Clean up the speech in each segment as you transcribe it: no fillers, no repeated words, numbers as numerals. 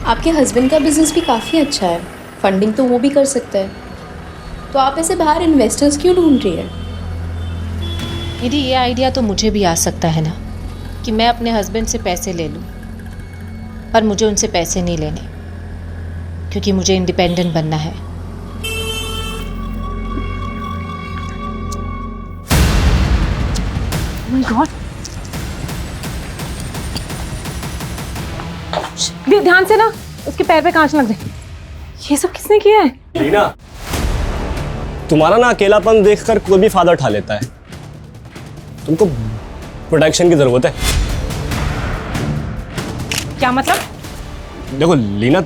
आपके हस्बैंड का बिजनेस भी काफ़ी अच्छा है, फंडिंग तो वो भी कर सकता है, तो आप ऐसे बाहर इन्वेस्टर्स क्यों ढूंढ रही है? दीदी ये आइडिया तो मुझे भी आ सकता है ना कि मैं अपने हस्बैंड से पैसे ले लूँ, पर मुझे उनसे पैसे नहीं लेने क्योंकि मुझे इंडिपेंडेंट बनना है। Oh my God! ध्यान से ना, उसके पैर पे कांच लग जाए। ये सब किसने किया है? लीना, तुम्हारा ना अकेलापन देखकर कोई भी फायदा उठा लेता है। तुमको प्रोटेक्शन की जरूरत है। क्या मतलब? देखो लीना,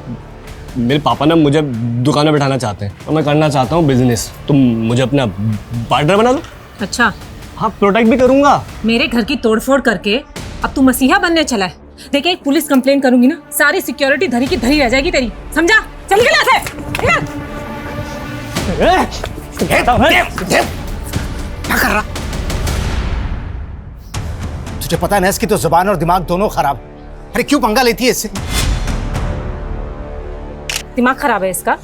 मेरे पापा ना मुझे दुकान में बैठाना चाहते हैं और मैं करना चाहता हूँ बिजनेस। तुम मुझे अपना पार्टनर बना दो। अच्छा, हाँ, प्रोटेक्ट भी करूंगा। मेरे घर की तोड़फोड़ करके अब तू मसीहा बनने चला है। देखिए, एक पुलिस कंप्लेन करूंगी ना, सारी सिक्योरिटी धरी की धरी रह जाएगी तेरी, समझा? चल के यहाँ से। क्या कर रहा? तुझे पता है ना इसकी तो जुबान और दिमाग दोनों खराब। अरे क्यों पंगा लेती है इससे? दिमाग खराब है इसका,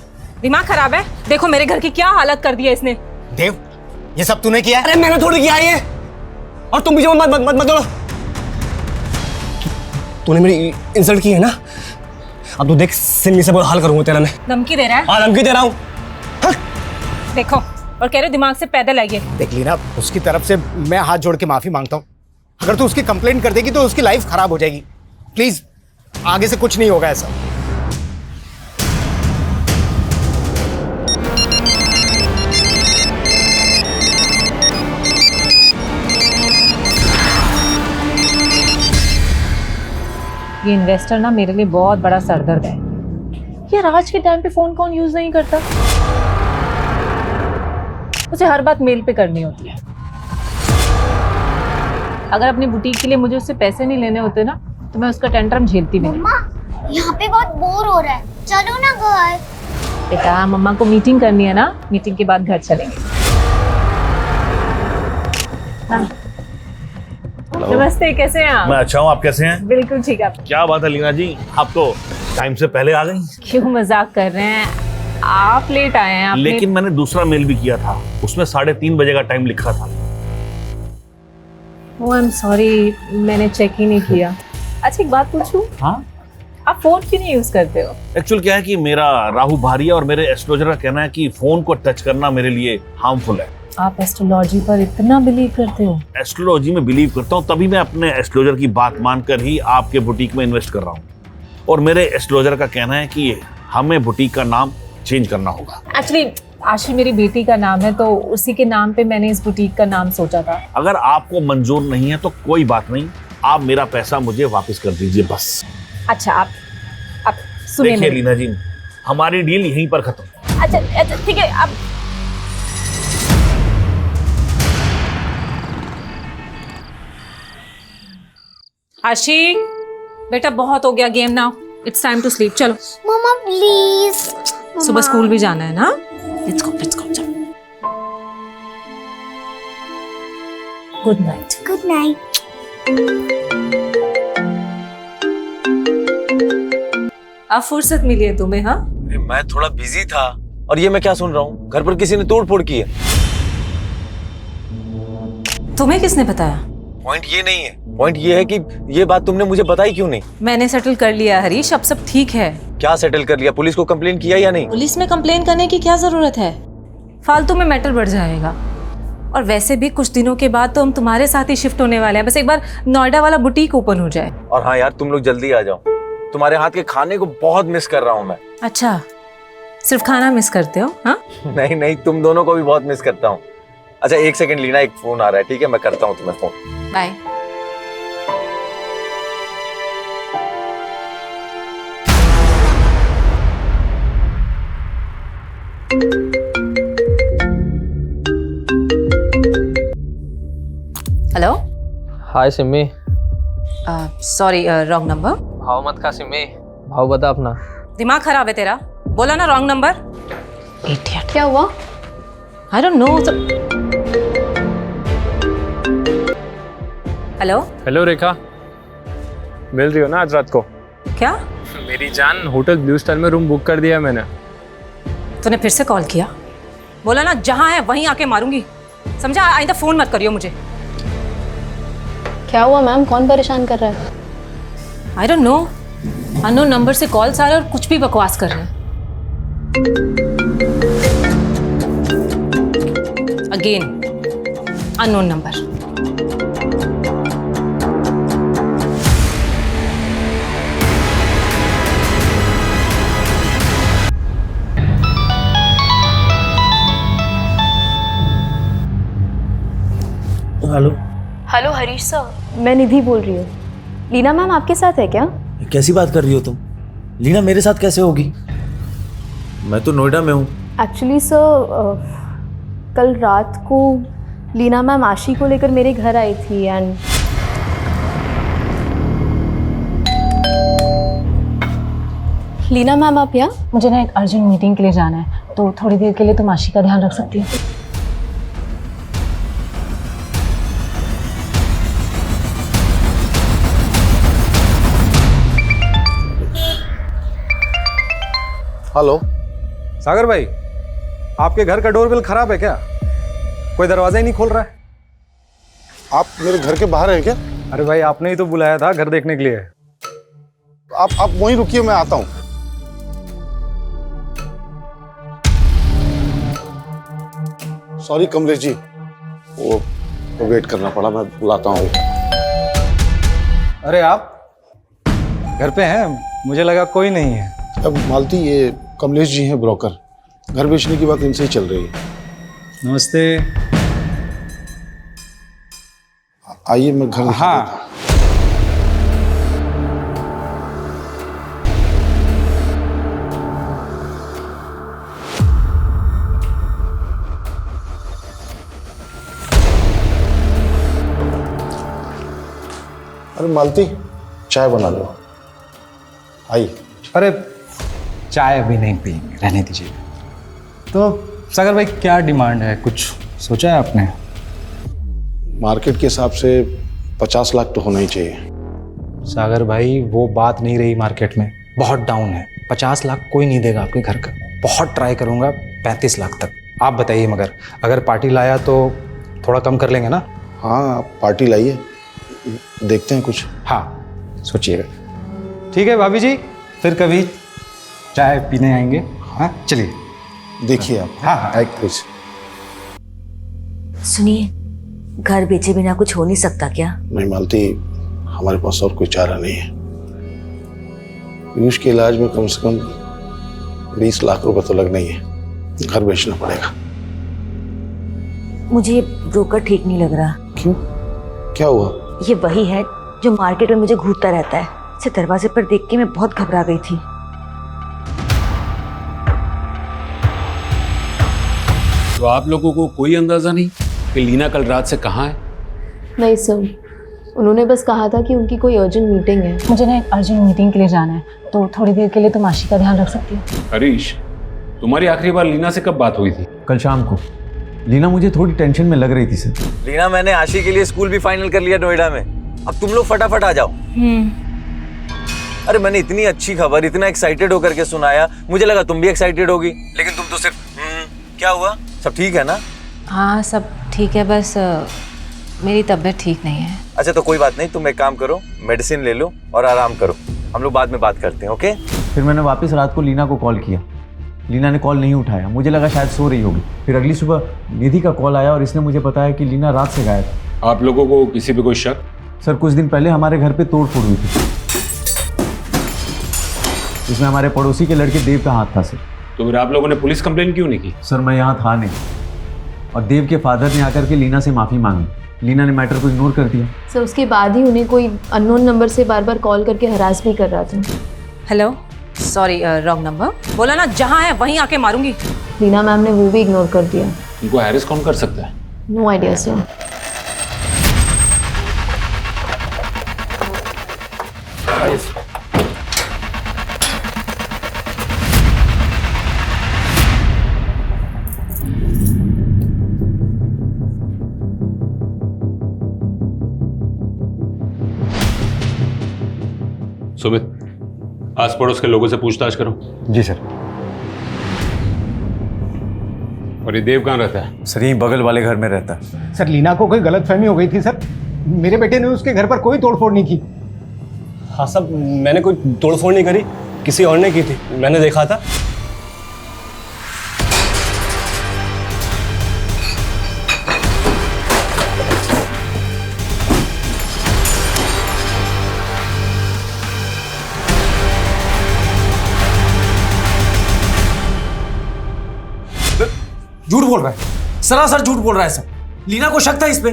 दिमाग खराब है। देखो मेरे घर की क्या हालत कर दी है इसने। देव, ये सब तूने किया? अरे मैंने थोड़ी किया ये, और तुम मुझे मत मत मत मत बोलो। तूने मेरी इंसल्ट की है ना, अब तो देख सिमी से बहुत हाल करूंगा तेरा मैं। धमकी दे रहा है? हाँ, धमकी दे रहा हूँ। देखो, और कह रहे दिमाग से पैदल आइए। देख लीना, उसकी तरफ से मैं हाथ जोड़ के माफी मांगता हूँ। अगर तू उसकी कंप्लेंट कर देगी तो उसकी लाइफ खराब हो जाएगी। प्लीज, आगे से कुछ नहीं होगा ऐसा। ये इन्वेस्टर ना मेरे लिए बहुत बड़ा सरदर्द है। यार आज के टाइम पे फोन कौन यूज नहीं करता? उसे हर बात मेल पे करनी होती है। अगर अपनी बुटीक के लिए मुझे उससे पैसे नहीं लेने होते ना, तो मैं उसका टेंट्रम झेलती नहीं। मम्मा, यहाँ पे बहुत बोर हो रहा है, चलो ना घर। बेटा, मम्मा को मीटिंग करनी है ना, मीटिंग के बाद घर चलेंगे। हाँ। नमस्ते, कैसे हैं आप? मैं अच्छा हूँ, आप कैसे हैं? बिल्कुल ठीक है। क्या बात है लीना जी, आप तो टाइम से पहले आ गई। क्यों मजाक कर रहे हैं? आप लेट आए हैं। लेकिन मैंने दूसरा मेल भी किया था, उसमें 3:30 बजे का टाइम लिखा था। ओह आई एम सॉरी, मैंने चेक ही नहीं किया। अच्छा एक बात पूछूं? हाँ, आप फोन क्यों नहीं यूज करते हो? एक्चुअल क्या है कि मेरा राहु भारी है और मेरे एस्ट्रोलॉजर का कहना है कि फोन को टच करना मेरे लिए हार्मफुल है। आप एस्ट्रोलॉजी पर इतना बिलीव करते हो? एस्ट्रोलॉजी में बिलीव करता हूँ, तभी मैं अपने एस्ट्रोलॉजर की बात मानकर ही आपके बुटीक में इन्वेस्ट कर रहा हूँ। और मेरे एस्ट्रोलॉजर का कहना है कि हमें बुटीक का नाम चेंज करना होगा। एक्चुअली आशी मेरी बेटी का नाम है, तो उसी के नाम पे मैंने इस बुटीक का नाम सोचा था। अगर आपको मंजूर नहीं है तो कोई बात नहीं, आप मेरा पैसा मुझे वापस कर दीजिए बस। अच्छा आप सुनिए देखिए लीना जी, हमारी डील यहीं पर खत्म। अच्छा ठीक है। आप आशी बेटा, बहुत हो गया game now, it's time to sleep. चलो मम्मा प्लीज। सुबह स्कूल भी जाना है ना। लेट्स गो चलो। Good night. Good night. अब फुर्सत मिली है तुम्हें? हाँ, मैं थोड़ा बिजी था। और ये मैं क्या सुन रहा हूँ, घर पर किसी ने तोड़फोड़ की है। तुम्हें किसने बताया? पॉइंट ये नहीं है, पॉइंट ये है कि ये बात तुमने मुझे बताई क्यों नहीं? मैंने सेटल कर लिया हरीश, अब सब ठीक है। क्या सेटल कर लिया? पुलिस को कंप्लेन किया या नहीं? पुलिस में कंप्लेन करने की क्या जरूरत है? फालतू में मैटर बढ़ जाएगा। और वैसे भी कुछ दिनों के बाद तो हम तुम्हारे साथ ही शिफ्ट होने वाले हैं। बस एक बार नोएडा वाला बुटीक ओपन हो जाए। और हाँ यार, तुम लोग जल्दी आ जाओ, तुम्हारे हाथ के खाने को बहुत मिस कर रहा हूँ मैं। अच्छा, सिर्फ खाना मिस करते हो? हाँ नहीं नहीं, तुम दोनों को भी बहुत मिस करता हूँ। अच्छा एक सेकंड लीना, एक फोन आ रहा है, ठीक है मैं करता हूँ तुम्हें phone. Bye. Hello. Hi Simi. Sorry, wrong number. भाव मत खा सिमी, भाव बता अपना। दिमाग खराब है तेरा? बोला ना रॉन्ग नंबर। इडियट। क्या हुआ? I don't know. Hello. Hello Rekha, मिल रही हो ना आज रात को? क्या? मेरी जान, होटल ब्लू स्टार में रूम बुक कर दिया मैंने। तूने फिर से कॉल किया? बोला ना जहाँ है वहीं आके मारूंगी, समझा? आइंदा फोन मत करियो मुझे। क्या हुआ मैम, कौन परेशान कर रहा है? आई डोंट नो, अननोन नंबर से कॉल्स आ रहे और कुछ भी बकवास कर रहे हैं। Again unknown number. Hello. Hello Harish sir, मैं निधि बोल रही हूँ। लीना मैम आपके साथ है क्या? कैसी बात कर रही हो तुम? लीना मेरे साथ कैसे होगी? मैं तो नोएडा में हूँ। एक्चुअली सर, कल रात को लीना मैम आशी को लेकर मेरे घर आई थी एंड लीना मैम आप यहाँ? मुझे ना एक अर्जेंट मीटिंग के लिए जाना है, तो थोड़ी देर के लिए तुम आशी का ध्यान रख सकती हो? हेलो सागर भाई, आपके घर का डोरबेल खराब है क्या? कोई दरवाजा ही नहीं खोल रहा है। आप मेरे घर के बाहर हैं क्या? अरे भाई, आपने ही तो बुलाया था घर देखने के लिए। आप वहीं रुकिए, मैं आता हूं। सॉरी कमलेश जी, वो तो वेट करना पड़ा, मैं बुलाता हूँ। अरे आप घर पे हैं? मुझे लगा कोई नहीं है। अब मालती, ये कमलेश जी हैं ब्रोकर, घर बेचने की बात इनसे ही चल रही है। नमस्ते। आइए मैं घर दिखा देता हूं। अरे मालती, चाय बना लो। आइए। अरे चाय अभी नहीं पियेंगे, रहने दीजिए। तो सागर भाई, क्या डिमांड है? कुछ सोचा है आपने? मार्केट के हिसाब से 50 लाख तो होना ही चाहिए। सागर भाई, वो बात नहीं रही, मार्केट में बहुत डाउन है। 50 लाख कोई नहीं देगा आपके घर का। बहुत ट्राई करूंगा 35 लाख तक। आप बताइए, मगर अगर पार्टी लाया तो थोड़ा कम कर लेंगे ना? हाँ, आप पार्टी लाइए, देखते हैं कुछ। हाँ, सोचिएगा। ठीक है भाभी जी, फिर कभी चाय पीने आएंगे। हाँ चलिए। देखिए आप। हाँ हाँ, प्लीज। सुनिए, घर बेचे बिना कुछ हो नहीं सकता क्या? नहीं मालती, हमारे पास और कोई चारा नहीं है। पीयूष के इलाज में कम से कम 20 लाख रुपए तो लगना ही है। घर बेचना पड़ेगा। मुझे ये ब्रोकर ठीक नहीं लग रहा। क्यों, क्या हुआ? ये वही है जो मार्केट में मुझे घूरता रहता है। इसे दरवाजे पर देख के मैं बहुत घबरा गई थी। तो आप लोगों को कोई अंदाजा नहीं कि लीना कल रात से कहाँ है? नहीं सर, उन्होंने बस कहा था कि उनकी कोई अर्जेंट मीटिंग है। मुझे ना एक अर्जेंट मीटिंग के लिए जाना है, तो थोड़ी देर के लिए तुम आशी का ध्यान रख सकती हो? हरीश, तुम्हारी आखिरी बार लीना से कब बात हुई थी? कल शाम को। लीना मुझे थोड़ी टेंशन में लग रही थी सर। लीना, मैंने आशी के लिए स्कूल भी फाइनल कर लिया नोएडा में। अब तुम लोग फटाफट आ जाओ। अरे मैंने इतनी अच्छी खबर इतना एक्साइटेड होकर के सुनाया, मुझे लगा तुम भी एक्साइटेड होगी, लेकिन तुम तो सिर्फ क्या हुआ? सब ठीक है ना? हाँ सब ठीक है, बस मेरी तबीयत ठीक नहीं है। अच्छा तो कोई बात नहीं, तुम एक काम करो, मेडिसिन ले लो और आराम करो। हम लोग बाद में बात करते हैं, ओके? फिर मैंने वापस रात को लीना को कॉल किया। लीना ने कॉल नहीं उठाया, मुझे लगा शायद सो रही होगी। फिर अगली सुबह निधि का कॉल आया और इसने मुझे बताया कि लीना रात से गायब है। आप लोगों को किसी पे कोई शक? सर, कुछ दिन पहले हमारे घर पे तोड़फोड़ हुई थी, इसमें हमारे पड़ोसी के लड़के देव का हाथ था सर। तो फिर आप लोगों ने पुलिस कंप्लेन क्यों नहीं की? सर मैं यहाँ था नहीं, और देव के फादर ने आकर के लीना से माफ़ी मांगी। लीना ने मैटर को इग्नोर कर दिया। सर उसके बाद ही उन्हें कोई अननोन नंबर से बार बार कॉल करके हरास भी कर रहा था। Hello, sorry wrong number. बोला ना जहाँ है वहीं आके मारूंगी। लीना मैम ने वो भी इग्नोर कर दिया। उनको हैरेस कौन कर सकता है? No idea sir. सुमित, आस पड़ोस के लोगों से पूछताछ करो। जी सर। और ये देव कहाँ रहता है? सर यहीं बगल वाले घर में रहता है। सर लीना को कोई गलतफहमी हो गई थी सर। मेरे बेटे ने उसके घर पर कोई तोड़फोड़ नहीं की। हाँ साहब, मैंने कोई तोड़फोड़ नहीं करी, किसी और ने की थी, मैंने देखा था। झूठ बोल रहा है, सरासर झूठ बोल रहा है सर। लीना को शक था इस पे।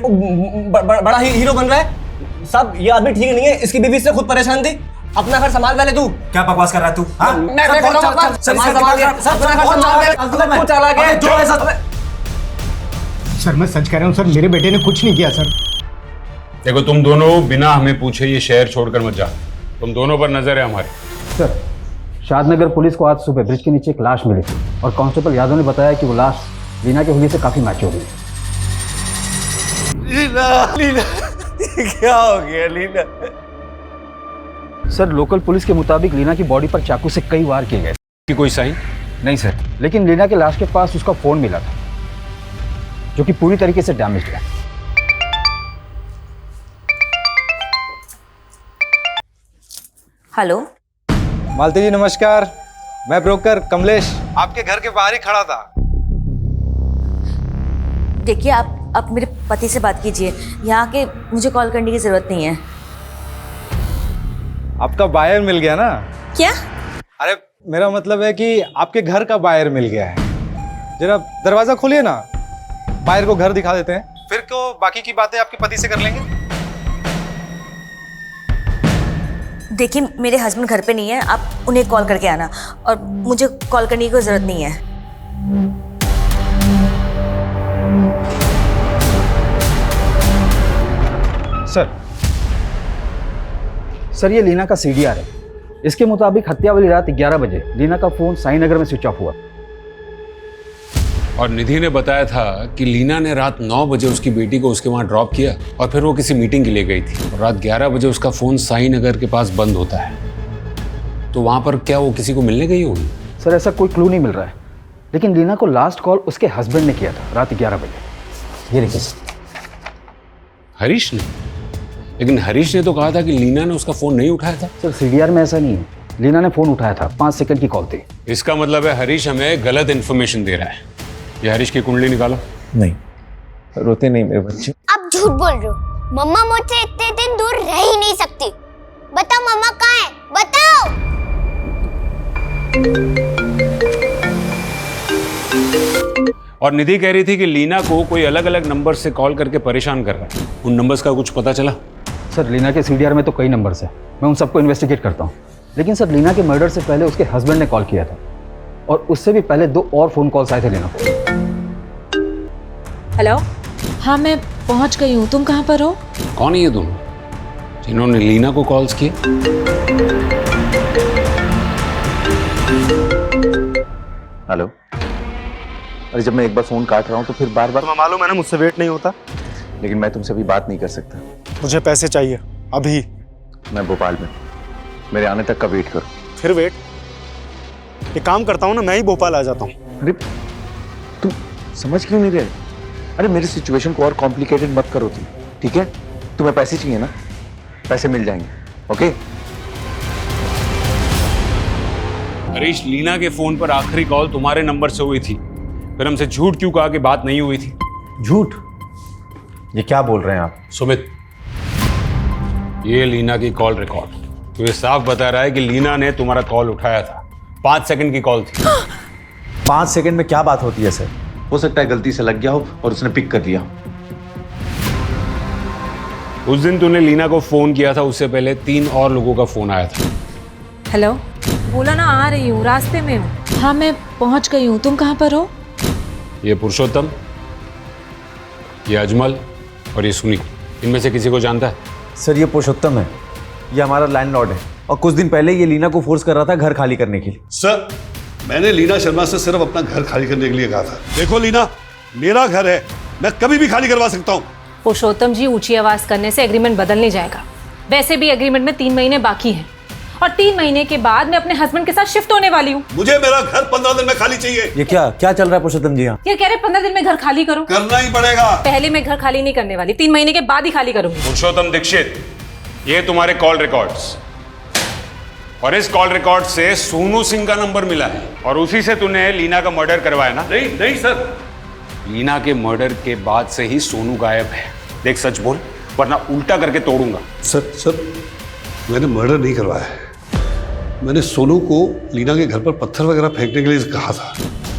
बड़ा हीरो बन रहा है साहब। ये आदमी ठीक नहीं है, इसकी बीवी से खुद परेशान थी। अपना घर संभाल पहले तू। क्या बकवास कर रहा है तू? हाँ? मैं कर रहा हूं बकवास। सर मैं सच कह रहा हूँ सर, मेरे बेटे ने कुछ नहीं किया सर। देखो तुम दोनों बिना हमें पूछे ये शहर छोड़कर मत जा। तुम दोनों पर नजर है हमारी। सर शादनगर पुलिस को आज सुबह ब्रिज के नीचे एक लाश मिली थी और कांस्टेबल यादव ने बताया कि वो लाश लीना के हुलिये से काफी मैच हो गई। लीना क्या हो गया लीना? सर लोकल पुलिस के मुताबिक लीना की बॉडी पर चाकू से कई वार किए गए। कि कोई साइन? नहीं सर, लेकिन लीना के लाश के पास उसका फोन मिला था जो कि पूरी तरीके से डैमेज है। हेलो मालती जी नमस्कार, मैं ब्रोकर कमलेश आपके घर के बाहर ही खड़ा था। देखिए आप मेरे पति से बात कीजिए, यहाँ के मुझे कॉल करने की जरूरत नहीं है। आपका बायर मिल गया ना? क्या? अरे मेरा मतलब है कि आपके घर का बायर मिल गया है। जरा दरवाजा खोलिए ना, बायर को घर दिखा देते हैं, फिर तो बाकी की बातें आपके पति से कर लेंगे। देखिए मेरे हस्बैंड घर पे नहीं है, आप उन्हें कॉल करके आना, और मुझे कॉल करने की कोई जरूरत नहीं है। सर ये लीना का सीडीआर है। इसके मुताबिक हत्या वाली रात 11 बजे लीना का फोन साईनगर में स्विच ऑफ हुआ। और निधि ने बताया था कि लीना ने रात 9 बजे उसकी बेटी को उसके वहां ड्रॉप किया और फिर वो किसी मीटिंग के लिए गई थी और रात 11 बजे उसका फोन साईनगर के पास बंद होता है। तो वहां पर क्या वो किसी को मिलने गई होगी? सर ऐसा कोई क्लू नहीं मिल रहा है, लेकिन लीना को लास्ट कॉल उसके हस्बैंड ने किया था रात 11 बजे। ये देखिए। हरीश ने? लेकिन हरीश ने तो कहा था कि लीना ने उसका फोन नहीं उठाया था। सर सीडीआर में ऐसा नहीं है, लीना ने फोन उठाया था, 5 सेकंड की कॉल थी। इसका मतलब है हरीश हमें गलत इन्फॉर्मेशन दे रहा है। ये हरीश की कुंडली निकालो। नहीं, रोते नहीं मेरे बच्चे। आप झूठ बोल रहे हो। मम्मा मुझसे इतने दिन दूर रह ही नहीं सकती। बताओ मम्मा कहाँ है, बताओ। और निधि कह रही थी कि लीना को कोई अलग अलग नंबर से कॉल करके परेशान कर रहा है। उन नंबर्स का कुछ पता चला? सर लीना के सीडीआर में तो कई नंबर्स हैं, मैं उन सबको इन्वेस्टिगेट करता हूँ। लेकिन सर लीना के मर्डर से पहले उसके हस्बैंड ने कॉल किया था और उससे भी पहले 2 और फोन कॉल्स आए थे लीना को। हेलो। हाँ मैं पहुंच गई हूँ, तुम कहाँ पर हो? कौन है ये दोनों जिन्होंने लीना को कॉल्स किए? हेलो। अरे जब मैं एक बार फोन काट रहा हूँ तो फिर बार बार। तुम्हें मालूम है ना मुझसे वेट नहीं होता। लेकिन मैं तुमसे अभी बात नहीं कर सकता। मुझे पैसे चाहिए अभी। मैं भोपाल में, मेरे आने तक का वेट करो। फिर वेट? एक काम करता हूँ ना, मैं ही भोपाल आ जाता हूँ। अरे तुम समझ क्यों नहीं रहे? अरे मेरी सिचुएशन को और कॉम्प्लिकेटेड मत करो तुम, ठीक है? तुम्हें पैसे चाहिए ना, पैसे मिल जाएंगे। ओके? हरीश, लीना के फोन पर आखिरी कॉल तुम्हारे नंबर से हुई थी, फिर हमसे झूठ क्यों कहा कि बात नहीं हुई थी? झूठ? ये क्या बोल रहे हैं आप? सुमित, ये लीना की कॉल रिकॉर्ड, तो ये साफ बता रहा है कि लीना ने तुम्हारा कॉल उठाया था। 5 सेकंड की कॉल थी। 5 सेकंड में क्या बात होती है सर? हो सकता है गलती से लग गया हो और उसने पिक कर लिया। उस दिन तूने लीना को फोन किया था, उससे पहले 3 और लोगों का फोन आया था। हेलो। बोला ना आ रही हूँ, रास्ते में हूँ। हाँ मैं पहुँच गई हूँ, तुम कहाँ पर हो? ये पुरुषोत्तम, ये अजमल और ये सुनी, इनमें से किसी को जानता है? सर ये पुरुषोत्तम है, ये हमारा लैंडलॉर्ड है और कुछ दिन पहले ये लीना को फोर्स कर रहा था घर खाली करने के लिए। सर मैंने लीना शर्मा से सिर्फ अपना घर खाली करने के लिए कहा था। देखो लीना, मेरा घर है, मैं कभी भी खाली करवा सकता हूँ। पुरुषोत्तम जी, ऊंची आवाज करने से एग्रीमेंट बदल नहीं जाएगा। वैसे भी एग्रीमेंट में 3 महीने बाकी हैं। और 3 महीने के बाद मैं अपने हस्बैंड के साथ शिफ्ट होने वाली हूँ। मुझे मेरा घर 15 दिन में खाली चाहिए। ये क्या क्या चल रहा है पुरुषोत्तम जी यहाँ? ये कह रहे 15 दिन में घर खाली करो। करना ही पड़ेगा। पहले मैं घर खाली नहीं करने वाली, 3 महीने के बाद ही खाली करूंगी। पुरुषोत्तम दीक्षित, ये तुम्हारे कॉल रिकॉर्ड्स, और इस कॉल रिकॉर्ड से सोनू सिंह का नंबर मिला है और उसी से तूने लीना का मर्डर करवाया ना? नहीं नहीं सर, लीना के मर्डर के बाद से ही सोनू गायब है। देख सच बोल, वरना उल्टा करके तोड़ूंगा। सर मैंने मर्डर नहीं करवाया है। मैंने सोनू को लीना के घर पर पत्थर वगैरह फेंकने के लिए कहा था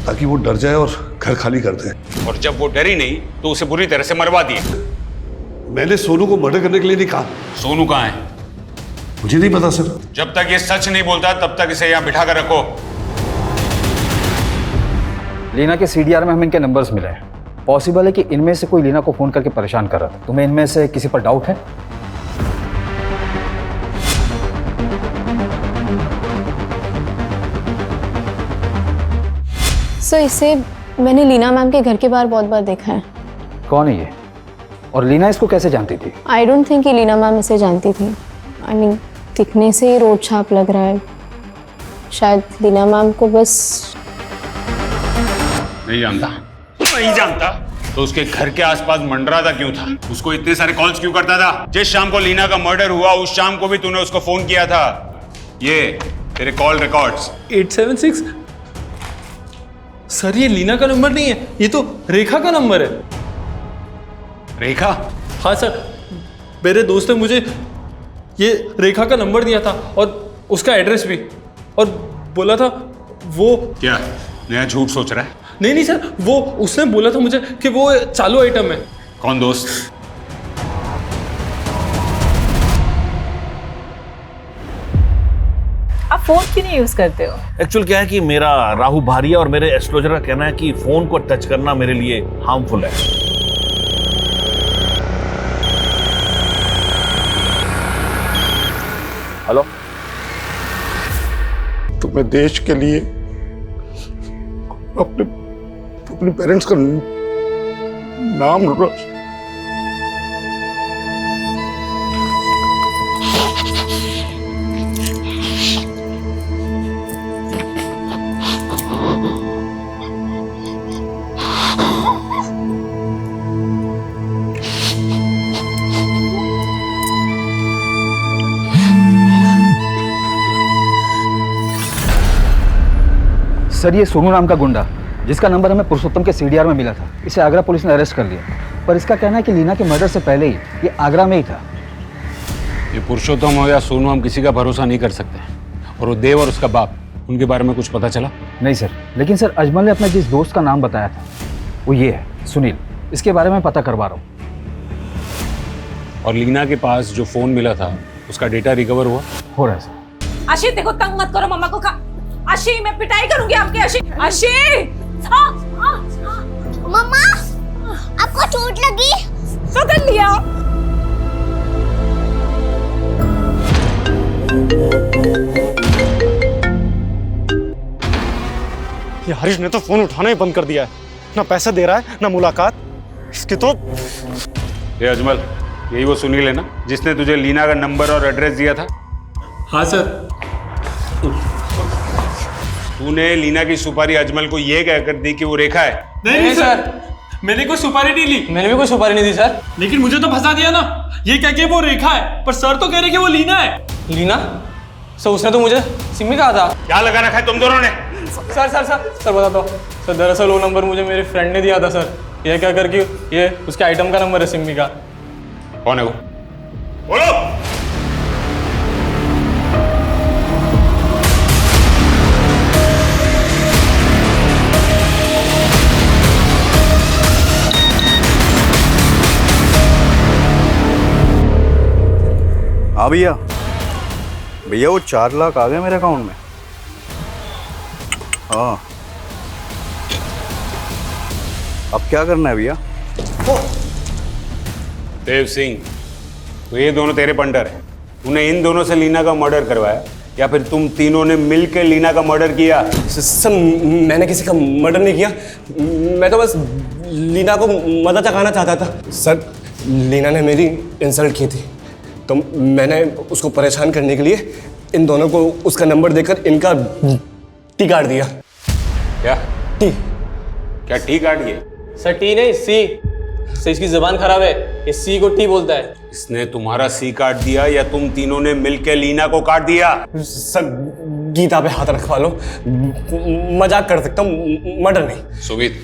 ताकि वो डर जाए और घर खाली कर दे। और जब वो डरी नहीं तो उसे बुरी तरह से मरवा दिए। मैंने सोनू को मर्डर करने के लिए नहीं कहा। सोनू कहाँ है? मुझे नहीं पता सर। जब तक ये सच नहीं बोलता तब तक इसे यहाँ बिठा कर रखो। लीना के सीडीआर में हमें इनके नंबर्स मिले हैं। पॉसिबल है कि इनमें से कोई लीना को फोन करके परेशान कर रहा था। तुम्हें इनमें से किसी पर डाउट है? सर इसे मैंने लीना मैम के घर के बाहर बहुत बार देखा है। कौन है ये? और लीना इसको कैसे जानती थी? आई डोंट थिंक कि लीना मैम इसे जानती थी। आई मीन दिखने से ही रोड छाप लग रहा है। शायद लीना मैम को बस नहीं जानता तो उसके घर के आसपास मंडराता क्यों था? उसको इतने सारे कॉल्स क्यों करता था? जिस शाम को लीना का मर्डर हुआ उस शाम को भी तूने उसको फोन किया था। ये तेरे कॉल रिकॉर्ड्स। 876 सर, ये लीना का नंबर नहीं है, ये तो रेखा का नंबर है। रेखा? हाँ सर, मेरे दोस्त ने मुझे ये रेखा का नंबर दिया था और उसका एड्रेस भी, और बोला था वो। क्या नया झूठ सोच रहा है? नहीं सर, वो उसने बोला था मुझे कि वो चालू आइटम है। कौन दोस्त? आप फोन क्यों नहीं यूज करते हो? एक्चुअल क्या है कि मेरा राहु भारिया और मेरे एस्ट्रोलॉजर का कहना है कि फोन को टच करना मेरे लिए हार्मफुल है। हेलो, तुम्हें देश के लिए अपने पेरेंट्स का नाम सर, ये सोनू नाम का गुंडा जिसका नंबर हमें पुरुषोत्तम के सीडीआर में मिला था, इसे आगरा पुलिस ने अरेस्ट कर लिया। पर इसका कहना है कि लीना के मर्डर से पहले ही ये आगरा में ही था। ये पुरुषोत्तम हो या सोनू, हम किसी का भरोसा नहीं कर सकते। और वो देव और उसका बाप, उनके बारे में कुछ पता चला? नहीं सर, लेकिन सर अजमल ने अपने जिस दोस्त का नाम बताया था वो ये है, सुनील। इसके बारे में पता करवा रहा हूँ। और लीना के पास जो फोन मिला था उसका डेटा रिकवर हुआ? हो रहा है सर। आशी देखो, तंग मत करो मम्मा को। आशी, मैं पिटाई करूंगी आपकी। आशी मम्मा, आपको चोट लगी? पकड़ लिया। ये हरीश ने तो फोन उठाना ही बंद कर दिया है। ना पैसा दे रहा है ना मुलाकात। इसकी तो। ये अजमल, यही वो सुनील है ना जिसने तुझे लीना का नंबर और एड्रेस दिया था? हाँ सर। तूने लीना की सुपारी अजमल को ये कहकर दी कि वो रेखा है? नहीं सर, मैंने कोई सुपारी नहीं ली। मैंने भी कोई सुपारी नहीं दी सर। लेकिन मुझे तो फंसा दिया ना, ये कह के वो रेखा है, पर सर तो कह रहे कि वो लीना है। लीना? सर उसने तो मुझे सिमी कहा था। क्या लगा रखा है तुम दोनों ने? सर बताता हूँ सर, दरअसल वो नंबर मुझे मेरे फ्रेंड ने दिया था सर, ये क्या करके ये उसके आइटम का नंबर है सिमी का। कौन है वो? बोलो। हाँ भैया, वो 4 लाख आ गए मेरे अकाउंट में। हाँ, अब क्या करना है भैया? देव सिंह, तो ये दोनों तेरे पंडर हैं। तूने इन दोनों से लीना का मर्डर करवाया या फिर तुम तीनों ने मिलकर लीना का मर्डर किया? सर, मैंने किसी का मर्डर नहीं किया। मैं तो बस लीना को मजा चखाना चाहता था। सर, लीना ने मेरी इंसल्ट की थी तो मैंने उसको परेशान करने के लिए इन दोनों को उसका नंबर देकर इनका टी काट दिया। क्या टी? क्या टी काट दिया? सर टी नहीं सी। सर इसकी जुबान खराब है, ये सी को टी बोलता है। इसने तुम्हारा सी काट दिया या तुम तीनों ने मिलकर लीना को काट दिया? सर गीता पे हाथ रखवा लो, मजाक कर सकता हूँ, मर्डर नहीं। सुमित,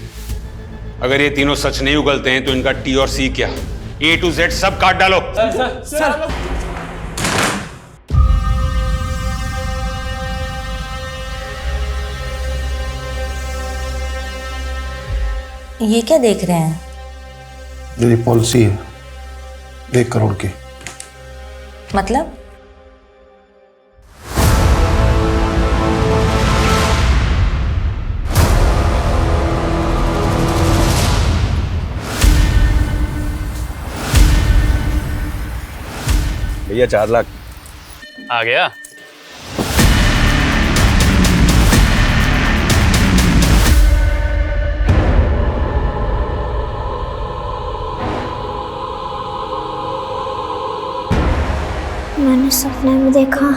अगर ये तीनों सच नहीं उगलते हैं तो इनका टी और सी क्या, A to Z सब काट डालो। सर ये क्या देख रहे हैं? मेरी पॉलिसी है 1 करोड़ की। मतलब? भैया 4 लाख आ गया। मैंने सपने में देखा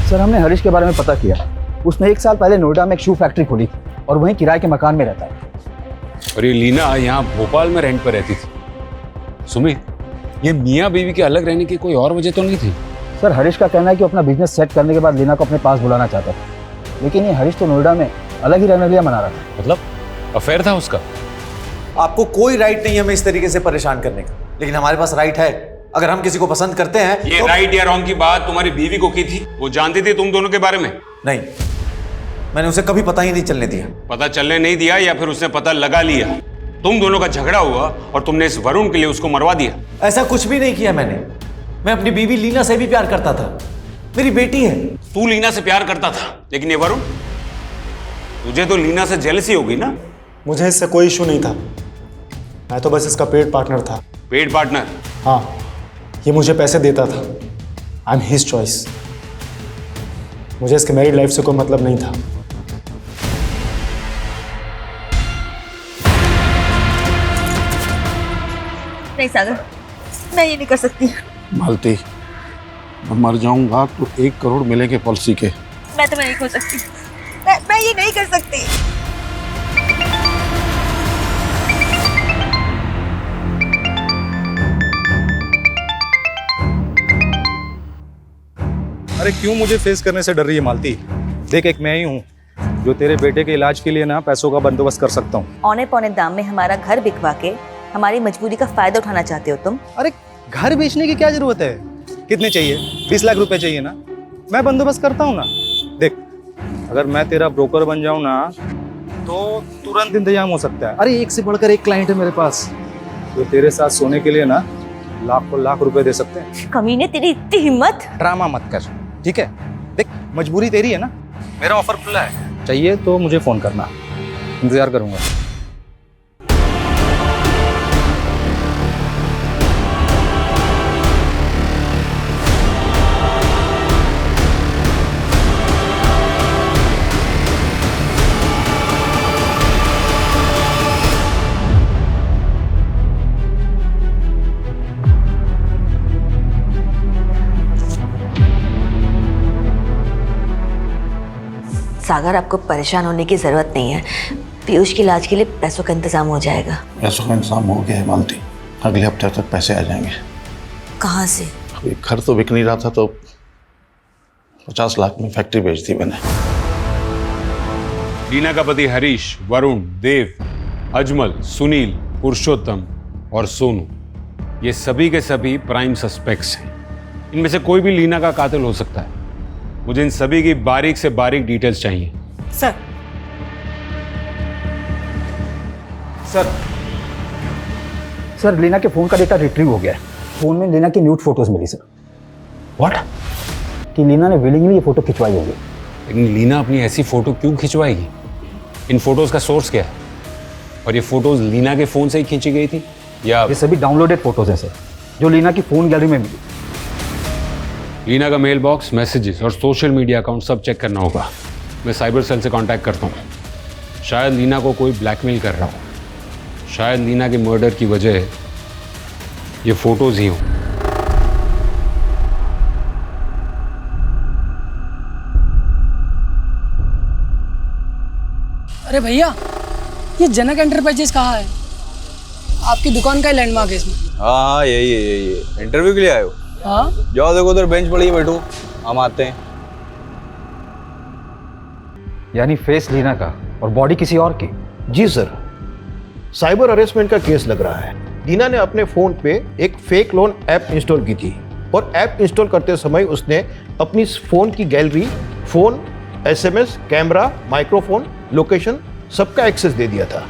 सर हमने हरीश के बारे में पता किया। उसने 1 साल पहले नोएडा में एक शू फैक्ट्री खोली और वहीं किराए के मकान में रहता है। और ये लीना यहाँ भोपाल में रेंट पर रहती थी। सुमित, ये मियाँ बीवी के अलग रहने की कोई और वजह तो नहीं थी? सर हरीश का कहना है कि वो अपना बिजनेस सेट करने के बाद लीना को अपने पास बुलाना चाहता था, लेकिन ये हरीश तो नोएडा में अलग ही रहने के लिए मना रहा था। मतलब अफेयर था उसका? आपको कोई राइट नहीं है हमें इस तरीके से परेशान करने का, लेकिन हमारे पास राइट है। अगर हम किसी को पसंद करते हैं ये तो... राइट या रॉन्ग की बात तुम्हारी बीवी को की थी? वो जानती थी तुम दोनों के बारे में? नहीं, मैंने उसे कभी पता ही नहीं चलने दिया। पता चलने नहीं दिया या फिर उसने पता लगा लिया? तुम दोनों का झगड़ा हुआ और तुमने इस वरुण के लिए उसको मरवा दिया? ऐसा कुछ भी नहीं किया मैंने। मैं अपनी बीवी लीना से भी प्यार करता था, मेरी बेटी है। तू लीना से प्यार करता था, लेकिन ये वरुण, तुझे तो लीना से जेलसी होगी ना? मुझे इससे कोई इशू नहीं था, मैं तो बस इसका पेड पार्टनर था। Paid partner? हाँ, ये मुझे पैसे देता था। I am his choice. मुझे इसके मैरिड लाइफ से कोई मतलब नहीं था। नहीं सागर, मैं ये नहीं कर सकती। मालती, मैं मर जाऊंगा तो 1 करोड़ मिलेंगे पॉलिसी के। मैं तो नहीं खो सकती, मैं ये नहीं कर सकती। अरे क्यों मुझे फेस करने से डर रही है मालती? देख, एक मैं ही हूँ जो तेरे बेटे के इलाज के लिए ना पैसों का बंदोबस्त कर सकता हूँ। औने पौने दाम में हमारा घर बिकवा के हमारी मजबूरी का फायदा उठाना चाहते हो तुम? अरे घर बेचने की क्या जरूरत है? कितने चाहिए? 20 लाख रुपए चाहिए ना? मैं बंदोबस्त करता हूँ ना। देख, अगर मैं तेरा ब्रोकर बन जाऊँ ना तो तुरंत इंतजाम हो सकता है। अरे एक से बढ़कर एक क्लाइंट है मेरे पास जो तेरे साथ सोने के लिए ना लाखों लाख रुपए दे सकते हैं। कमीने, तेरी इतनी हिम्मत! ड्रामा मत कर, ठीक है? देख, मजबूरी तेरी है ना, मेरा ऑफर खुला है, चाहिए तो मुझे फोन करना, इंतजार करूंगा। सागर, आपको परेशान होने की जरूरत नहीं है। पीयूष के इलाज के लिए पैसों का इंतजाम हो जाएगा। पैसों का इंतजाम हो गया है मालती, अगले हफ्ते तक पैसे आ जाएंगे। कहाँ से? अभी घर तो बिक नहीं रहा था तो 50 लाख में फैक्ट्री बेच दी मैंने। लीना का पति हरीश, वरुण, देव, अजमल, सुनील, पुरुषोत्तम और सोनू, ये सभी के सभी प्राइम सस्पेक्ट्स हैं। इनमें से कोई भी लीना का कातिल हो सकता है। मुझे इन सभी की बारीक से बारीक डिटेल्स चाहिए। सर, सर लीना के फोन का डेटा रिट्रीव हो गया है। फोन में लीना की न्यूड फोटोज मिली सर। व्हाट? कि लीना ने विलिंगली ये फोटो खिंचवाई होगी। लेकिन लीना अपनी ऐसी फोटो क्यों खिंचवाएगी? इन फोटोज का सोर्स क्या है? और ये फोटोज लीना के फोन से ही खींची गई थी या? ये सभी डाउनलोडेड फोटोज हैं सर, जो लीना की फोन गैलरी में मिली। लीना का मेल बॉक्स, मैसेजेस और सोशल मीडिया अकाउंट सब चेक करना होगा। मैं साइबर सेल से कांटेक्ट करता हूँ। शायद लीना को कोई ब्लैकमेल कर रहा हो। शायद लीना के मर्डर की वजह ये फोटोज ही हों। अरे भैया, ये जनक एंटरप्राइजेस कहाँ है? आपकी दुकान का ही लैंडमार्क है इसमें। हाँ यही है। इंटरव्यू के लिए आए हो? हाँ। जाओ देखो उधर बेंच पड़ी है, बैठो, हम आते हैं। यानी फेस लीना का और बॉडी किसी और की? जी सर, साइबर हरेसमेंट का केस लग रहा है। लीना ने अपने फोन पे एक फेक लोन ऐप इंस्टॉल की थी और ऐप इंस्टॉल करते समय उसने अपनी फोन की gallery, phone, SMS, camera, microphone, location सबका एक्सेस दे दिया था।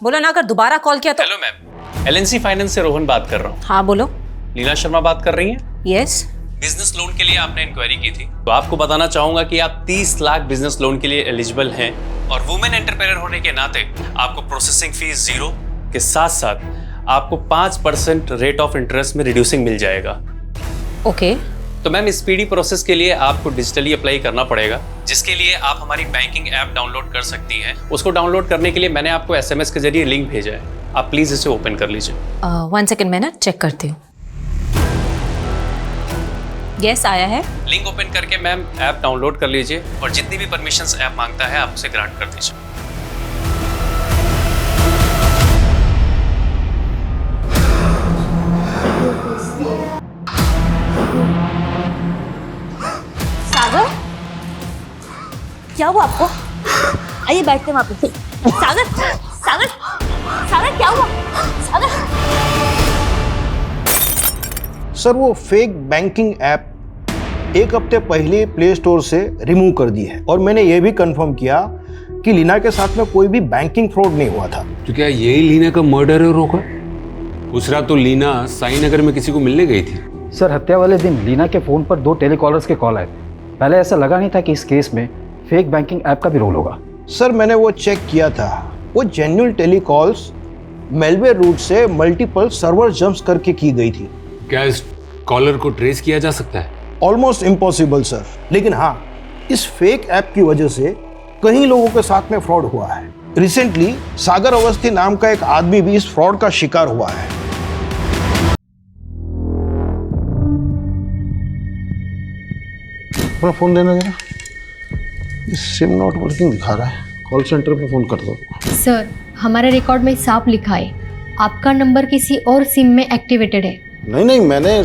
बोलो ना, अगर दोबारा कॉल किया तो। हेलो मैम, एलएनसी फाइनेंस से रोहन बात कर रहा हूँ। हाँ बोलो। लीना शर्मा बात कर रही हैं? यस। बिजनेस लोन के लिए आपने इंक्वायरी की थी, तो आपको बताना चाहूंगा कि आप 30 लाख बिजनेस लोन के लिए एलिजिबल हैं और वुमेन एंटरप्रेन्योर होने के नाते आपको प्रोसेसिंग फीस 0 के साथ साथ आपको 5% रेट ऑफ इंटरेस्ट में रिड्यूसिंग मिल जाएगा। ओके। तो मैम स्पीडी प्रोसेस के लिए आपको डिजिटली अप्लाई करना पड़ेगा, जिसके लिए आप हमारी बैंकिंग ऐप डाउनलोड कर सकती हैं। उसको डाउनलोड करने के लिए मैंने आपको एसएमएस के जरिए लिंक भेजा है, आप प्लीज इसे ओपन कर लीजिए। 1 सेकेंड, मैं ना चेक करती हूँ। यस, आया है। लिंक ओपन करके मैम ऐप डाउनलोड कर लीजिए और जितनी भी परमिशंस ऐप मांगता है आप उसे ग्रांट कर दीजिए। सागर, क्या हुआ आपको? आइए बैठते हैं वहां पे। सागर, सागर, सागर क्या हुआ? सागर। सर, वो फेक बैंकिंग ऐप एक हफ्ते पहले प्ले स्टोर से रिमूव कर दी है और मैंने ये भी कंफर्म किया कि लीना के साथ में कोई भी बैंकिंग फ्रॉड नहीं हुआ था। तो क्या यही लीना का मर्डर है रोका? उस रात तो लीना साई नगर में किसी को मिलने गई थी। सर, हत्या वाले दिन लीना के फ़ोन पर 2 टेलीकॉलर्स के कॉल आए थे। पहले ऐसा लगा नहीं था कि इस केस में फेक बैंकिंग ऐप का भी रोल होगा। सर, मैंने वो चेक किया था, वो जेन्युइन टेलीकॉल्स मेलवेयर रूट से मल्टीपल सर्वर जंप्स करके की गई थी। क्या इस कॉलर को ट्रेस किया जा सकता है? ऑलमोस्ट इम्पॉसिबल सर, लेकिन हाँ, इस फेक ऐप की वजह से कई लोगों के साथ में फ्रॉड हुआ है। रिसेंटली सागर अवस्थी नाम का एक आदमी भी इस फ्रॉड का शिकार हुआ है। अपना फोन देना जरा, सिम नॉट वर्किंग दिखा रहा है, कॉल सेंटर पे फोन कर दो। सर, हमारे रिकॉर्ड में साफ लिखा है आपका नंबर किसी और सिम में एक्टिवेटेड है। नहीं, मैंने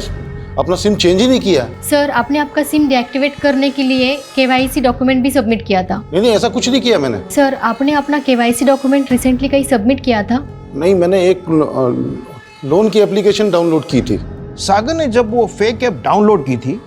अपना सिम चेंज ही नहीं किया। सर, आपने आपका सिम डीएक्टिवेट करने के लिए केवाईसी डॉक्यूमेंट भी सबमिट किया था। नहीं, ऐसा कुछ नहीं किया मैंने। सर, आपने अपना केवाईसी डॉक्यूमेंट रिसेंटली कहीं सबमिट किया था? नहीं, मैंने एक लोन की एप्लीकेशन डाउनलोड की थी। सागर ने जब वो फेक ऐप डाउनलोड की थी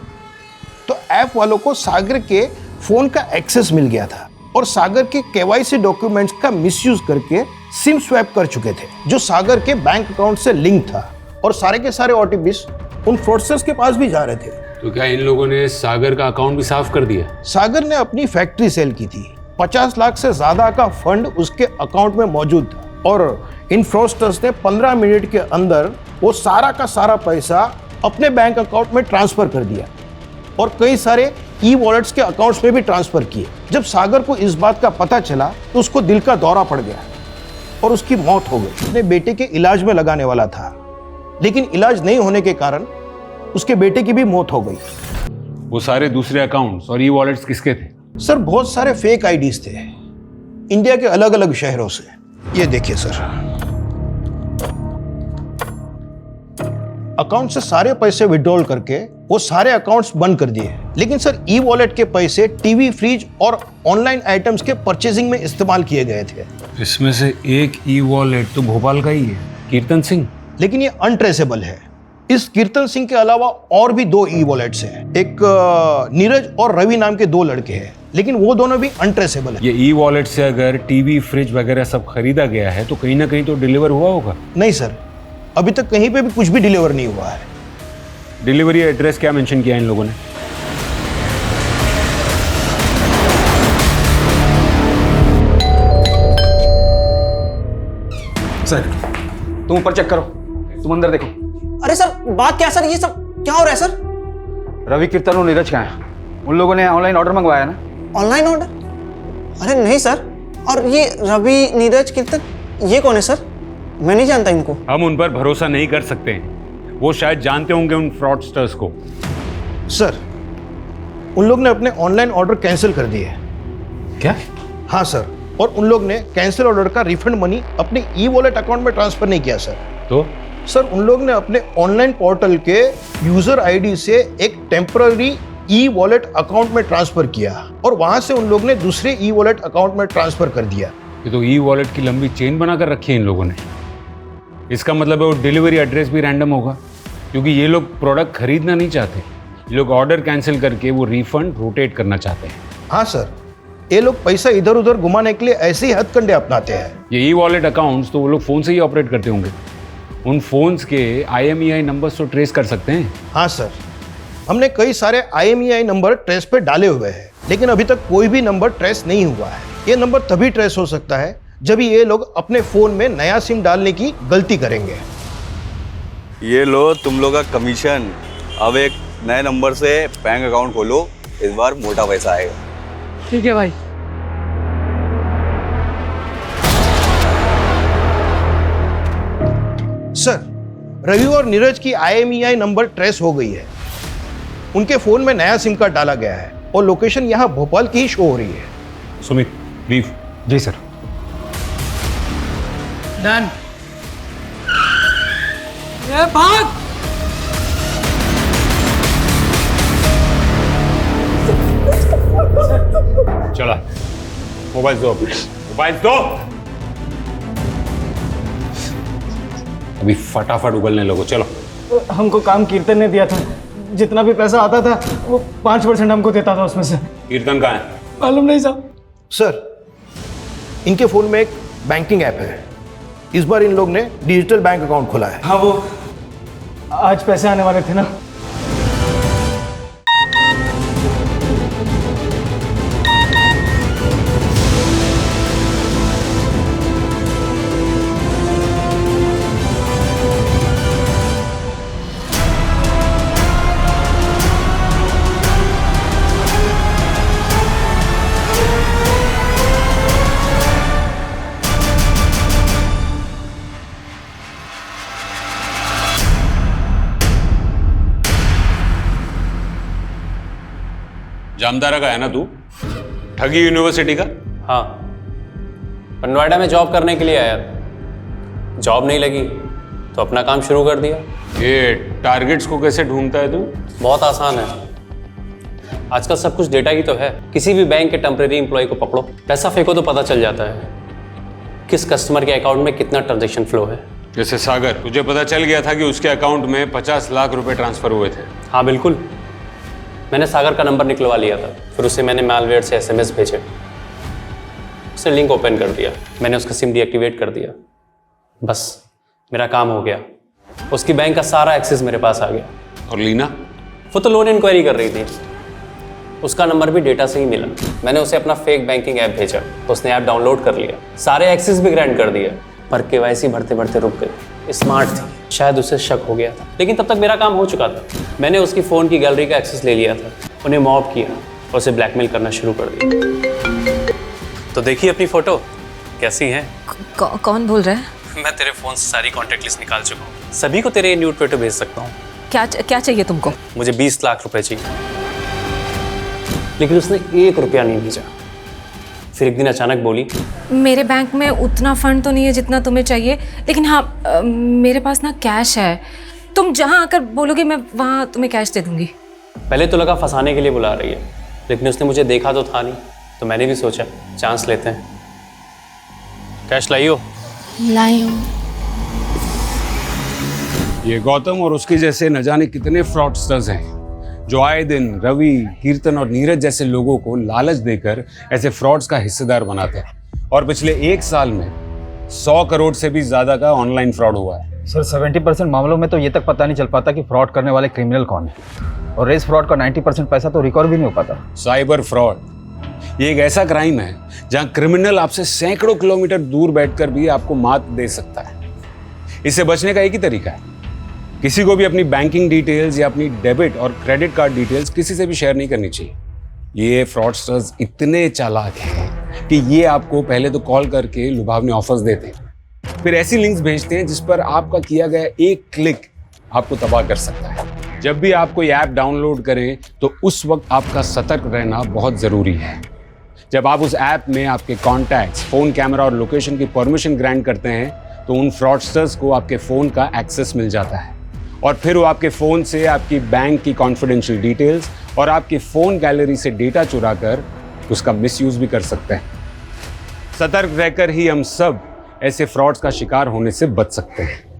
तो ऐप वालों को सागर के फोन का एक्सेस मिल गया था और सागर के केवाईसी डॉक्यूमेंट्स का मिसयूज करके सिम स्वैप कर चुके थे, जो सागर के बैंक अकाउंट से लिंक था और सारे के सारे ओटीपीज उन फ्रॉडस्टर्स के पास भी जा रहे थे। तो क्या इन लोगों ने सागर का अकाउंट भी साफ कर दिया? सागर ने अपनी फैक्ट्री सेल की थी, 50 लाख से ज्यादा का फंड उसके अकाउंट में मौजूद था और इन फ्रॉडस्टर्स ने 15 मिनट के अंदर वो सारा का सारा पैसा अपने बैंक अकाउंट में ट्रांसफर कर दिया और कई सारे ई वॉलेट्स के अकाउंट्स में भी ट्रांसफर किए। जब सागर को इस बात का पता चला तो उसको दिल का दौरा पड़ गया और उसकी मौत हो गई। अपने बेटे के इलाज में लगाने वाला था, लेकिन इलाज नहीं होने के कारण उसके बेटे की भी मौत हो गई। वो सारे दूसरे अकाउंट्स और ई वॉलेट्स किसके थे? सर, बहुत सारे फेक आईडीज थे इंडिया के अलग अलग शहरों से। ये देखिए सर, अकाउंट से सारे पैसे विड्रॉल करके वो सारे अकाउंट्स बंद कर दिए, लेकिन सर ई वॉलेट के पैसे टीवी, फ्रिज और ऑनलाइन आइटम्स के परचेजिंग में इस्तेमाल किए गए थे। इसमें से एक ई वॉलेट तो भोपाल का ही है, कीर्तन सिंह, लेकिन ये अनट्रेसेबल है। इस कीर्तन सिंह के अलावा और भी 2 ई वॉलेट्स हैं, एक नीरज और रवि नाम के 2 लड़के हैं, लेकिन वो दोनों भी अनट्रेसेबल है। ये ई वॉलेट से अगर टीवी, फ्रिज वगैरह सब खरीदा गया है तो कहीं ना कहीं तो डिलीवर हुआ होगा। नहीं सर, अभी तक कहीं पे भी कुछ भी डिलीवर नहीं हुआ है। डिलीवरी एड्रेस क्या मेंशन किया इन लोगों ने? सर, तुम ऊपर चेक करो, तुम अंदर देखो। अरे सर, बात क्या सर, ये सब क्या हो रहा है सर? रवि, कीर्तन और नीरज कहाँ हैं? उन लोगों ने ऑनलाइन ऑर्डर मंगवाया ना? Online order? अरे नहीं सर। और ये रवि, नीरज, कीर्तन, ये कौन है सर? मैं नहीं जानता इनको। हम उन पर भरोसा नहीं कर सकते हैं। वो शायद जानते होंगे उन फ्रॉडस्टर्स को। सर, उन लोग ने अपने ऑनलाइन ऑर्डर कैंसिल कर दिए। क्या? हाँ सर, और उन लोग ने कैंसिल ऑर्डर का रिफंड मनी अपने ई वॉलेट अकाउंट में ट्रांसफर नहीं किया सर। तो सर, उन लोग ने अपने ऑनलाइन पोर्टल के यूजर आईडी से एक टेम्पररी ई वॉलेट अकाउंट में ट्रांसफर किया और वहां से उन लोग ने दूसरे ई वॉलेट अकाउंट में ट्रांसफर कर दिया। ये तो ई वॉलेट की लंबी चेन बनाकर रखी है इन लोगों ने। इसका मतलब है वो डिलीवरी एड्रेस भी रैंडम होगा, क्योंकि ये लोग प्रोडक्ट खरीदना नहीं चाहते। ये लोग ऑर्डर कैंसिल करके वो रिफंड रोटेट करना चाहते हैं। हाँ सर, ये लोग पैसा इधर उधर घुमाने के लिए ऐसे ही हथकंडे अपनाते हैं। ये ई वॉलेट अकाउंट्स तो वो लोग फ़ोन से ही ऑपरेट करते होंगे। उन फोन्स के IMEI नंबर्स तो ट्रेस कर सकते हैं। हाँ सर, हमने कई सारे IMEI नंबर ट्रेस पे डाले हुए हैं, लेकिन अभी तक कोई भी नंबर ट्रेस नहीं हुआ है। ये नंबर तभी ट्रेस हो सकता है जब ये लोग अपने फ़ोन में नया सिम डालने की गलती करेंगे। ये लो तुम लोग का कमीशन। अब एक नए नंबर से बैंक अकाउंट खोलो, इस बार मोटा पैसा आएगा। ठीक है भाई। सर, रवि और नीरज की IMEI नंबर ट्रेस हो गई है। उनके फोन में नया सिम कार्ड डाला गया है और लोकेशन यहाँ भोपाल की ही शो हो रही है। सुमित, लीव। जी सर। डन। ये भाग। चला, मोबाइल दो, मोबाइल दो। अभी फटाफट उगलने लगो, चलो। हमको काम कीर्तन ने दिया था, जितना भी पैसा आता था वो 5% हमको देता था उसमें से। कीर्तन कहाँ है? मालूम नहीं साहब। सर, इनके फोन में एक बैंकिंग ऐप है। इस बार इन लोग ने डिजिटल बैंक अकाउंट खोला है। हाँ, वो आज पैसे आने वाले थे ना। जामतारा का है ना तू? ठगी यूनिवर्सिटी का? हाँ, पर नोएडा में जॉब करने के लिए आया था। जॉब नहीं लगी तो अपना काम शुरू कर दिया। ये टारगेट्स को कैसे ढूंढता है तू? बहुत आसान है, आजकल सब कुछ डेटा ही तो है। किसी भी बैंक के टेम्परेरी एम्प्लॉय को पकड़ो, पैसा फेंको तो पता चल जाता है किस कस्टमर के अकाउंट में कितना ट्रांजैक्शन फ्लो है। जैसे सागर, तुझे पता चल गया था कि उसके अकाउंट में 50 लाख रुपए ट्रांसफर हुए थे। हाँ बिल्कुल, मैंने सागर का नंबर निकलवा लिया था, फिर उसे मैंने मैलवेयर से SMS भेजे, उसने लिंक ओपन कर दिया, मैंने उसका सिम डीएक्टिवेट कर दिया। बस मेरा काम हो गया, उसकी बैंक का सारा एक्सेस मेरे पास आ गया। और लीना? वो तो लोन इंक्वायरी कर रही थी, उसका नंबर भी डेटा से ही मिला। मैंने उसे अपना फेक बैंकिंग ऐप भेजा तो उसने ऐप डाउनलोड कर लिया, सारे एक्सेस भी ग्रांट कर दिया, पर KYC भरते भरते रुक गई। स्मार्ट थी, शायद उसे शक हो गया था, लेकिन तब तक मेरा काम हो चुका था। मैंने उसकी फ़ोन की गैलरी का एक्सेस ले लिया था, उन्हें मॉब किया और उसे ब्लैकमेल करना शुरू कर दिया। तो देखिए अपनी फ़ोटो कैसी है। कौन बोल रहा है? मैं तेरे फ़ोन से सारी कॉन्टैक्ट लिस्ट निकाल चुका हूँ, सभी को तेरे न्यूड फोटो भेज सकता हूँ। क्या चाहिए तुमको? मुझे 20 लाख रुपए चाहिए, लेकिन उसने 1 रुपया नहीं भेजा। फिर एक दिन अचानक बोली, मेरे बैंक में उतना फंड तो नहीं है जितना तुम्हें चाहिए, लेकिन हाँ मेरे पास ना कैश है, तुम जहाँ आकर बोलोगे मैं वहाँ तुम्हें कैश दे दूँगी। पहले तो लगा फंसाने के लिए बुला रही है, लेकिन उसने मुझे देखा तो था नहीं, तो मैंने भी सोचा चांस लेते हैं। कैश लाइयो। लाई हूँ। ये गौतम और उसके जैसे न जाने कितने फ्रॉडस्टर्स हैं जो आए दिन रवि, कीर्तन और नीरज जैसे लोगों को लालच देकर ऐसे फ्रॉड्स का हिस्सेदार बनाते हैं। और पिछले 1 साल में 100 करोड़ से भी ज्यादा का ऑनलाइन फ्रॉड हुआ है। सर 70% मामलों में तो ये तक पता नहीं चल पाता कि फ्रॉड करने वाले क्रिमिनल कौन है, और रेस फ्रॉड का 90% पैसा तो रिकवर भी नहीं हो पाता। साइबर फ्रॉड ये एक ऐसा क्राइम है जहां क्रिमिनल आपसे सैकड़ों किलोमीटर दूर बैठकर भी आपको मात दे सकता है। इससे बचने का एक ही तरीका है किसी को भी अपनी बैंकिंग डिटेल्स या अपनी डेबिट और क्रेडिट कार्ड डिटेल्स किसी से भी शेयर नहीं करनी चाहिए। ये फ्रॉडस्टर्स इतने चालाक हैं कि ये आपको पहले तो कॉल करके लुभावने ऑफर्स देते हैं, फिर ऐसी लिंक्स भेजते हैं जिस पर आपका किया गया एक क्लिक आपको तबाह कर सकता है। जब भी आप कोई ऐप डाउनलोड करें तो उस वक्त आपका सतर्क रहना बहुत ज़रूरी है। जब आप उस ऐप में आपके कॉन्टैक्ट्स, फ़ोन कैमरा और लोकेशन की परमिशन ग्रांट करते हैं तो उन फ्रॉडस्टर्स को आपके फ़ोन का एक्सेस मिल जाता है और फिर वो आपके फ़ोन से आपकी बैंक की कॉन्फिडेंशियल डिटेल्स और आपकी फ़ोन गैलरी से डेटा चुरा कर उसका मिसयूज़ भी कर सकते हैं। सतर्क रहकर ही हम सब ऐसे फ्रॉड्स का शिकार होने से बच सकते हैं।